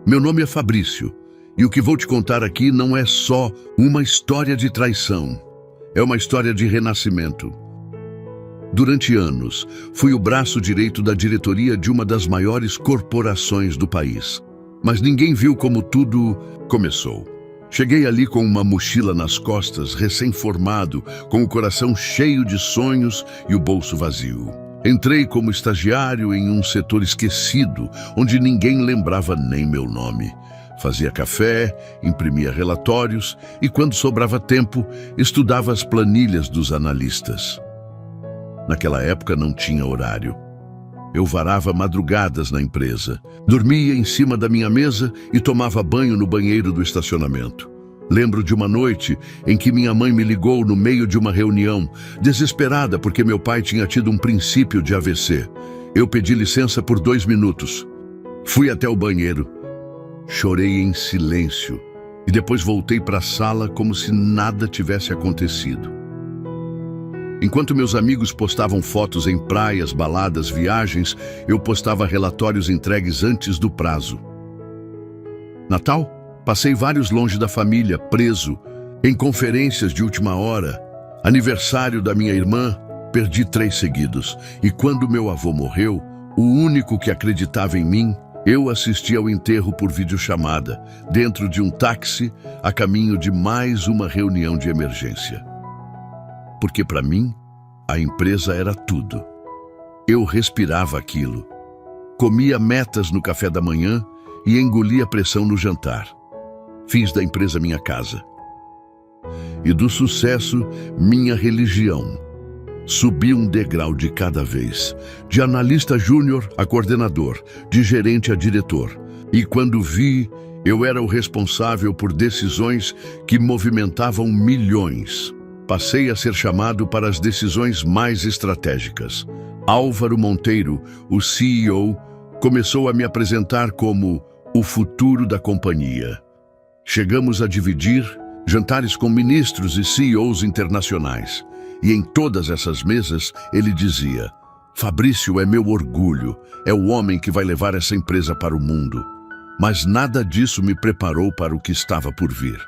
Meu nome é Fabrício, e o que vou te contar aqui não é só uma história de traição. É uma história de renascimento. Durante anos, fui o braço direito da diretoria de uma das maiores corporações do país. Mas ninguém viu como tudo começou. Cheguei ali com uma mochila nas costas, recém-formado, com o coração cheio de sonhos e o bolso vazio. Entrei como estagiário em um setor esquecido, onde ninguém lembrava nem meu nome. Fazia café, imprimia relatórios e, quando sobrava tempo, estudava as planilhas dos analistas. Naquela época não tinha horário. Eu varava madrugadas na empresa, dormia em cima da minha mesa e tomava banho no banheiro do estacionamento. Lembro de uma noite em que minha mãe me ligou no meio de uma reunião, desesperada porque meu pai tinha tido um princípio de AVC. Eu pedi licença por 2 minutos. Fui até o banheiro. Chorei em silêncio e depois voltei para a sala como se nada tivesse acontecido. Enquanto meus amigos postavam fotos em praias, baladas, viagens, eu postava relatórios entregues antes do prazo. Natal? Passei vários longe da família, preso, em conferências de última hora. Aniversário da minha irmã, perdi 3 seguidos. E quando meu avô morreu, o único que acreditava em mim, eu assisti ao enterro por videochamada, dentro de um táxi, a caminho de mais uma reunião de emergência. Porque para mim, a empresa era tudo. Eu respirava aquilo. Comia metas no café da manhã e engolia pressão no jantar. Fiz da empresa minha casa. E do sucesso, minha religião. Subi um degrau de cada vez, de analista júnior a coordenador, de gerente a diretor. E quando vi, eu era o responsável por decisões que movimentavam milhões. Passei a ser chamado para as decisões mais estratégicas. Álvaro Monteiro, o CEO, começou a me apresentar como o futuro da companhia. Chegamos a dividir jantares com ministros e CEOs internacionais. E em todas essas mesas, ele dizia: Fabrício é meu orgulho, é o homem que vai levar essa empresa para o mundo. Mas nada disso me preparou para o que estava por vir.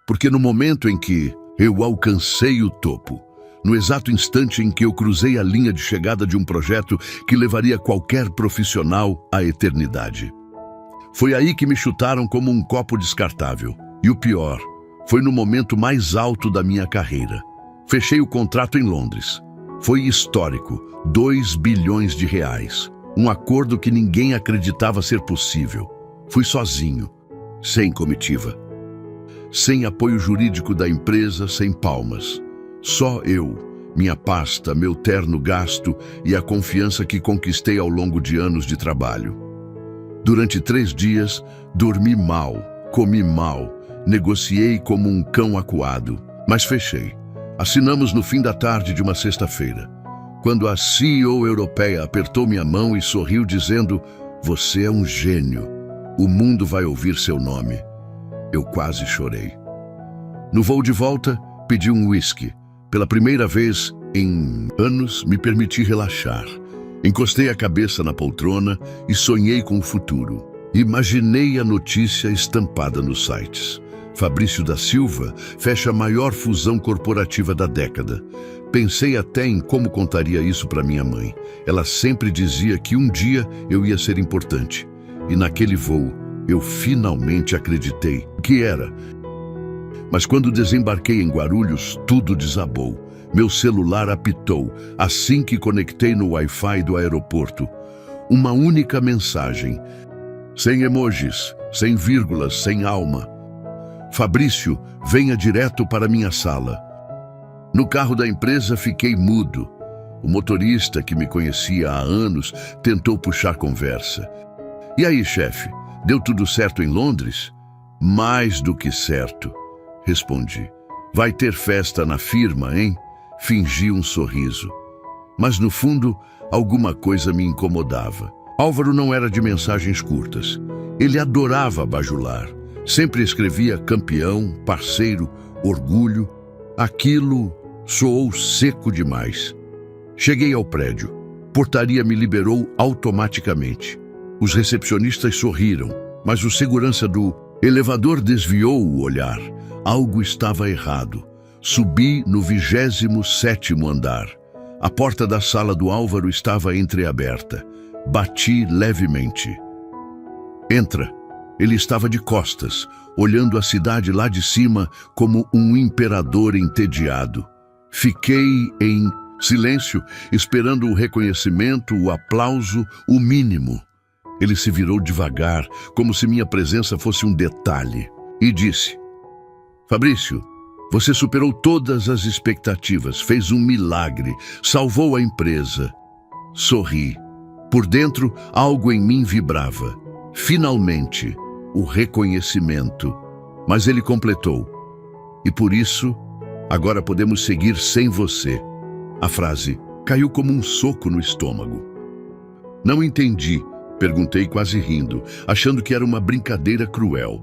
Porque no momento em que eu alcancei o topo, no exato instante em que eu cruzei a linha de chegada de um projeto que levaria qualquer profissional à eternidade. Foi aí que me chutaram como um copo descartável. E o pior, foi no momento mais alto da minha carreira. Fechei o contrato em Londres. Foi histórico, 2 bilhões de reais. Um acordo que ninguém acreditava ser possível. Fui sozinho, sem comitiva. Sem apoio jurídico da empresa, sem palmas. Só eu, minha pasta, meu terno gasto e a confiança que conquistei ao longo de anos de trabalho. Durante 3 dias, dormi mal, comi mal, negociei como um cão acuado, mas fechei. Assinamos no fim da tarde de uma sexta-feira, quando a CEO europeia apertou minha mão e sorriu dizendo: "Você é um gênio, o mundo vai ouvir seu nome." Eu quase chorei. No voo de volta, pedi um whisky. Pela primeira vez em anos, me permiti relaxar. Encostei a cabeça na poltrona e sonhei com o futuro. Imaginei a notícia estampada nos sites. Fabrício da Silva fecha a maior fusão corporativa da década. Pensei até em como contaria isso para minha mãe. Ela sempre dizia que um dia eu ia ser importante. E naquele voo, eu finalmente acreditei que era. Mas quando desembarquei em Guarulhos, tudo desabou. Meu celular apitou assim que conectei no Wi-Fi do aeroporto. Uma única mensagem. Sem emojis, sem vírgulas, sem alma. Fabrício, venha direto para minha sala. No carro da empresa fiquei mudo. O motorista, que me conhecia há anos, tentou puxar conversa. E aí, chefe, deu tudo certo em Londres? Mais do que certo, respondi. Vai ter festa na firma, hein? Fingi um sorriso. Mas no fundo, alguma coisa me incomodava. Álvaro não era de mensagens curtas. Ele adorava bajular. Sempre escrevia campeão, parceiro, orgulho. Aquilo soou seco demais. Cheguei ao prédio. Portaria me liberou automaticamente. Os recepcionistas sorriram. mas o segurança do elevador desviou o olhar. Algo estava errado. Subi no 27º andar. A porta da sala do Álvaro estava entreaberta. Bati levemente. Entra. Ele estava de costas, olhando a cidade lá de cima como um imperador entediado. Fiquei em silêncio, esperando o reconhecimento, o aplauso, o mínimo. Ele se virou devagar, como se minha presença fosse um detalhe, e disse: Fabrício, você superou todas as expectativas, fez um milagre, salvou a empresa. Sorri. Por dentro, algo em mim vibrava. Finalmente, o reconhecimento. Mas ele completou: e por isso, agora podemos seguir sem você. A frase caiu como um soco no estômago. Não entendi, perguntei quase rindo, achando que era uma brincadeira cruel.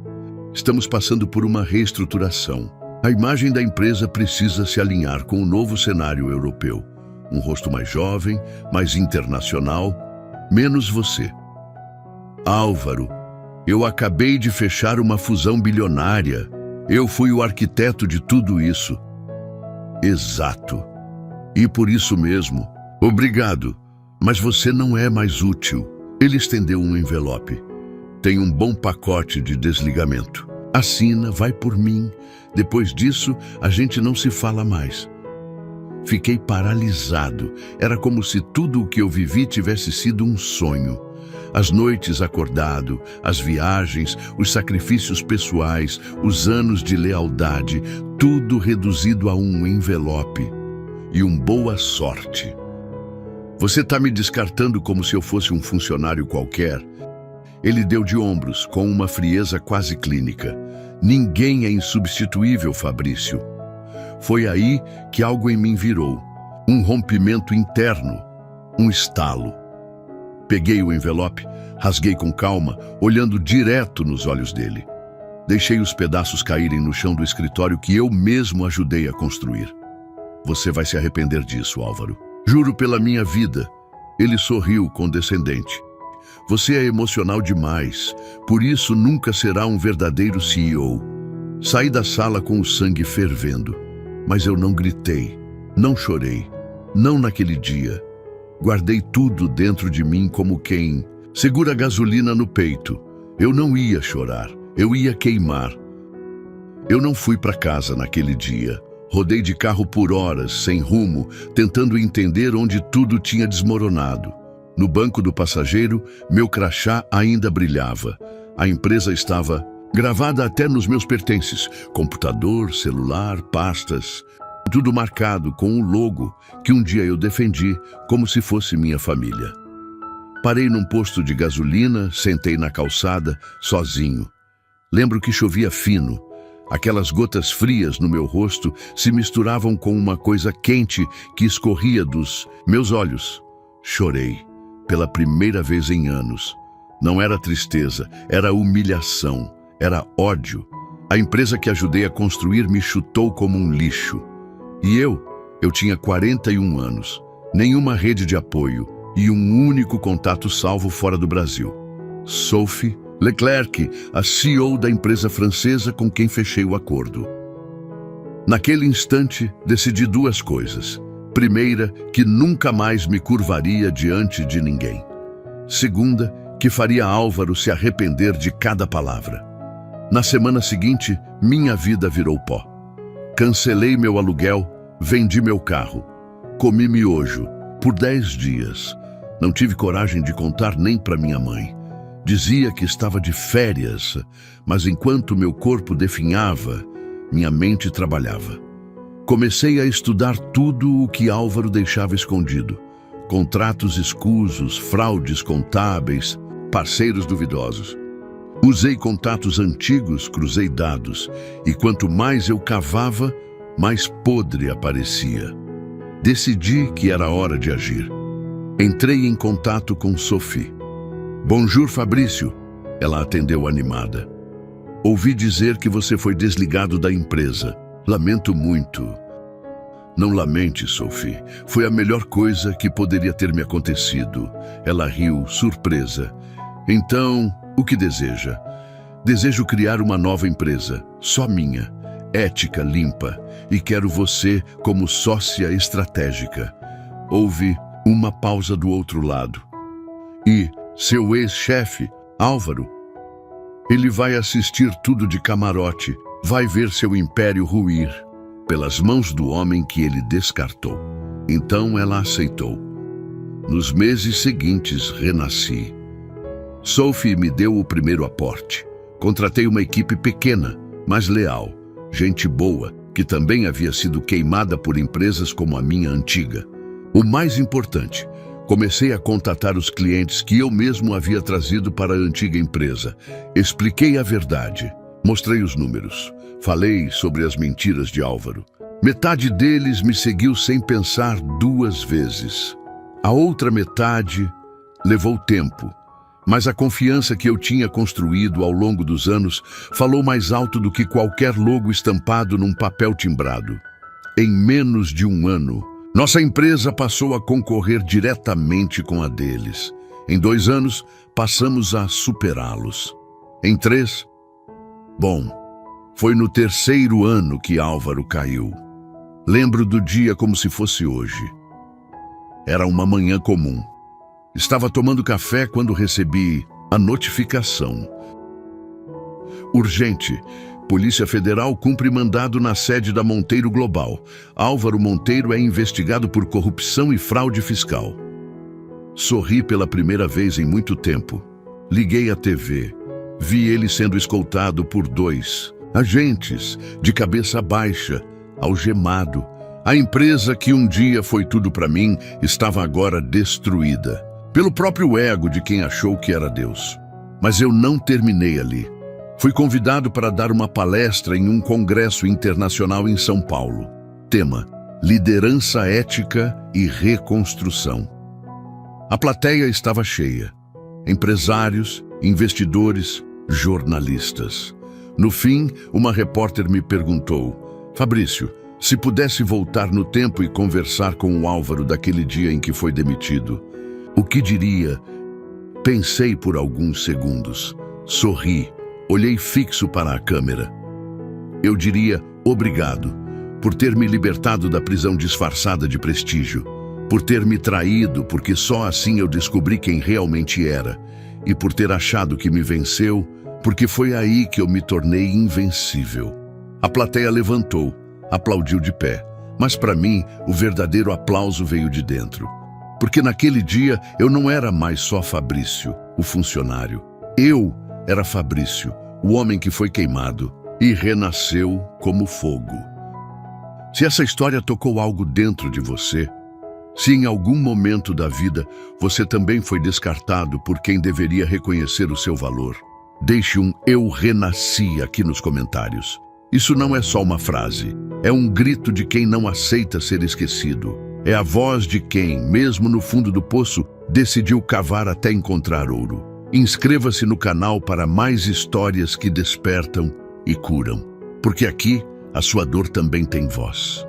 Estamos passando por uma reestruturação. A imagem da empresa precisa se alinhar com o novo cenário europeu. Um rosto mais jovem, mais internacional, menos você. Álvaro, eu acabei de fechar uma fusão bilionária. Eu fui o arquiteto de tudo isso. Exato. E por isso mesmo, obrigado, mas você não é mais útil. Ele estendeu um envelope. Tem um bom pacote de desligamento. Assina, vai por mim. Depois disso, a gente não se fala mais. Fiquei paralisado. Era como se tudo o que eu vivi tivesse sido um sonho. As noites acordado, as viagens, os sacrifícios pessoais, os anos de lealdade, tudo reduzido a um envelope. E boa sorte. Você está me descartando como se eu fosse um funcionário qualquer? Ele deu de ombros, com uma frieza quase clínica. Ninguém é insubstituível, Fabrício. Foi aí que algo em mim virou. Um rompimento interno, um estalo. Peguei o envelope, rasguei com calma, olhando direto nos olhos dele. Deixei os pedaços caírem no chão do escritório que eu mesmo ajudei a construir. Você vai se arrepender disso, Álvaro. Juro pela minha vida. Ele sorriu condescendente. Você é emocional demais, por isso nunca será um verdadeiro CEO. Saí da sala com o sangue fervendo, mas eu não gritei, não chorei, não naquele dia. Guardei tudo dentro de mim como quem segura gasolina no peito. Eu não ia chorar, eu ia queimar. Eu não fui para casa naquele dia. Rodei de carro por horas, sem rumo, tentando entender onde tudo tinha desmoronado. No banco do passageiro, meu crachá ainda brilhava. A empresa estava gravada até nos meus pertences. Computador, celular, pastas. Tudo marcado com o logo que um dia eu defendi como se fosse minha família. Parei num posto de gasolina, sentei na calçada, sozinho. Lembro que chovia fino. Aquelas gotas frias no meu rosto se misturavam com uma coisa quente que escorria dos meus olhos. Chorei, pela primeira vez em anos. Não era tristeza, era humilhação, era ódio. A empresa que ajudei a construir me chutou como um lixo. E eu tinha 41 anos, nenhuma rede de apoio e um único contato salvo fora do Brasil. Sophie Leclerc, a CEO da empresa francesa com quem fechei o acordo. Naquele instante, decidi duas coisas. Primeira, que nunca mais me curvaria diante de ninguém. Segunda, que faria Álvaro se arrepender de cada palavra. Na semana seguinte, minha vida virou pó. Cancelei meu aluguel, vendi meu carro. Comi miojo por 10 dias. Não tive coragem de contar nem para minha mãe. Dizia que estava de férias, mas enquanto meu corpo definhava, minha mente trabalhava. Comecei a estudar tudo o que Álvaro deixava escondido. Contratos escusos, fraudes contábeis, parceiros duvidosos. Usei contatos antigos, cruzei dados, e quanto mais eu cavava, mais podre aparecia. Decidi que era hora de agir. Entrei em contato com Sophie. Bonjour, Fabrício. Ela atendeu animada. Ouvi dizer que você foi desligado da empresa. Lamento muito. Não lamente, Sophie. Foi a melhor coisa que poderia ter me acontecido. Ela riu, surpresa. Então, o que deseja? Desejo criar uma nova empresa, só minha, ética, limpa, e quero você como sócia estratégica. Houve uma pausa do outro lado. E seu ex-chefe, Álvaro, ele vai assistir tudo de camarote, vai ver seu império ruir, pelas mãos do homem que ele descartou. Então ela aceitou. Nos meses seguintes, renasci. Sophie me deu o primeiro aporte. Contratei uma equipe pequena, mas leal, gente boa, que também havia sido queimada por empresas como a minha antiga. O mais importante, comecei a contatar os clientes que eu mesmo havia trazido para a antiga empresa. Expliquei a verdade, mostrei os números, falei sobre as mentiras de Álvaro. Metade deles me seguiu sem pensar duas vezes. A outra metade levou tempo, mas a confiança que eu tinha construído ao longo dos anos falou mais alto do que qualquer logo estampado num papel timbrado. Em menos de um ano, nossa empresa passou a concorrer diretamente com a deles. Em 2 anos, passamos a superá-los. Em 3, foi no 3º ano que Álvaro caiu. Lembro do dia como se fosse hoje. Era uma manhã comum. Estava tomando café quando recebi a notificação. Urgente. Polícia Federal cumpre mandado na sede da Monteiro Global. Álvaro Monteiro é investigado por corrupção e fraude fiscal. Sorri pela primeira vez em muito tempo. Liguei à TV. Vi ele sendo escoltado por 2 agentes, de cabeça baixa, algemado. A empresa que um dia foi tudo para mim estava agora destruída, pelo próprio ego de quem achou que era Deus. Mas eu não terminei ali. Fui convidado para dar uma palestra em um congresso internacional em São Paulo. Tema: Liderança Ética e Reconstrução. A plateia estava cheia. Empresários, investidores, jornalistas. No fim, uma repórter me perguntou: Fabrício, se pudesse voltar no tempo e conversar com o Álvaro daquele dia em que foi demitido, o que diria? Pensei por alguns segundos. Sorri. Olhei fixo para a câmera. Eu diria obrigado por ter me libertado da prisão disfarçada de prestígio, por ter me traído porque só assim eu descobri quem realmente era, e por ter achado que me venceu, porque foi aí que eu me tornei invencível. A plateia levantou, aplaudiu de pé, mas para mim o verdadeiro aplauso veio de dentro. Porque naquele dia eu não era mais só Fabrício, o funcionário. Eu era Fabrício, o homem que foi queimado e renasceu como fogo. Se essa história tocou algo dentro de você, se em algum momento da vida você também foi descartado por quem deveria reconhecer o seu valor, deixe um "eu renasci" aqui nos comentários. Isso não é só uma frase, é um grito de quem não aceita ser esquecido. É a voz de quem, mesmo no fundo do poço, decidiu cavar até encontrar ouro. Inscreva-se no canal para mais histórias que despertam e curam, porque aqui a sua dor também tem voz.